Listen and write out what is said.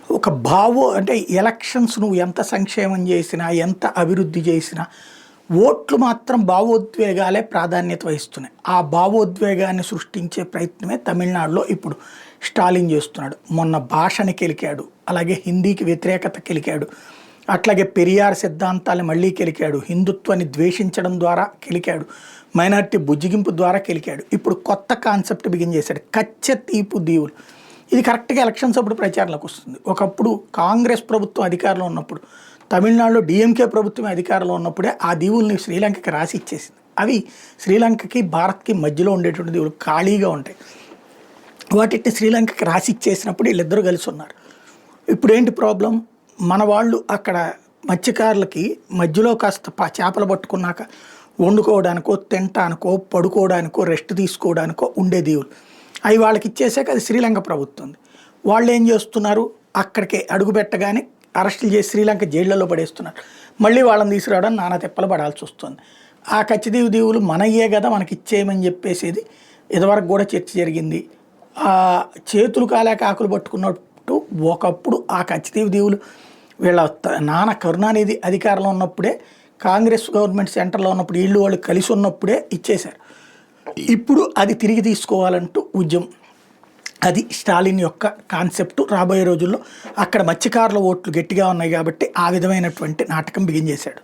ఒక అంటే ఎలక్షన్స్ నువ్వు ఎంత సంక్షేమం చేసినా, ఎంత అభివృద్ధి చేసినా ఓట్లు మాత్రం భావోద్వేగాలే ప్రాధాన్యత వహిస్తున్నాయి. ఆ భావోద్వేగాన్ని సృష్టించే ప్రయత్నమే తమిళనాడులో ఇప్పుడు స్టాలిన్ చేస్తున్నాడు. మొన్న భాషని కెలికాడు, అలాగే హిందీకి వ్యతిరేకత కెలికాడు, అట్లాగే పెరియార్ సిద్ధాంతాన్ని మళ్ళీ కెలికాడు, హిందుత్వాన్ని ద్వేషించడం ద్వారా కెలికాడు, మైనార్టీ బుజ్జిగింపు ద్వారా కెలికాడు. ఇప్పుడు కొత్త కాన్సెప్ట్ బిగిన్ చేశాడు, కచ్చ తీపు దీవులు. ఇది కరెక్ట్గా ఎలక్షన్స్ అప్పుడు ప్రచారంలోకి వస్తుంది. ఒకప్పుడు కాంగ్రెస్ ప్రభుత్వం అధికారంలో ఉన్నప్పుడు, తమిళనాడులో డిఎంకే ప్రభుత్వం అధికారంలో ఉన్నప్పుడే ఆ దీవుల్ని శ్రీలంకకి రాసి ఇచ్చేసింది. అవి శ్రీలంకకి భారత్కి మధ్యలో ఉండేటువంటి దీవులు ఖాళీగా ఉంటాయి. వాటిని శ్రీలంకకి రాసి ఇచ్చేసినప్పుడు వీళ్ళిద్దరూ కలిసి ఉన్నారు. ఇప్పుడు ఏంటి ప్రాబ్లం? మన వాళ్ళు అక్కడ మత్స్యకారులకి మధ్యలో కాస్త చేపలు పట్టుకున్నాక వండుకోవడానికో, తినటానికో, పడుకోవడానికో, రెస్ట్ తీసుకోవడానికో ఉండే దీవులు. అవి వాళ్ళకి ఇచ్చేసాక అది శ్రీలంక ప్రభుత్వం. వాళ్ళు ఏం చేస్తున్నారు? అక్కడికి అడుగు పెట్టగానే అరెస్టులు చేసి శ్రీలంక జైళ్లలో పడేస్తున్నారు. మళ్ళీ వాళ్ళని తీసుకురావడానికి నానా తిప్పలు పడాల్సి వస్తుంది. ఆ కచ్చదీవు దీవులు మనయ్యే కదా మనకి ఇచ్చేయమని చెప్పేసేది ఇదివరకు కూడా చర్చ జరిగింది. చేతులు కాలేక ఆకులు పట్టుకున్నట్టు ఒకప్పుడు ఆ కచ్చదీవు దీవులు వీళ్ళ నాన్న కరుణానిధి అధికారంలో ఉన్నప్పుడే, కాంగ్రెస్ గవర్నమెంట్ సెంటర్లో ఉన్నప్పుడు వీళ్ళు వాళ్ళు కలిసి ఉన్నప్పుడే ఇచ్చేశారు. ఇప్పుడు అది తిరిగి తీసుకోవాలంటూ ఉద్యమం. అది స్టాలిన్ యొక్క కాన్సెప్ట్. రాబోయే రోజుల్లో అక్కడ మత్స్యకారుల ఓట్లు గట్టిగా ఉన్నాయి కాబట్టి ఆ విధమైనటువంటి నాటకం బిగిన్ చేశాడు.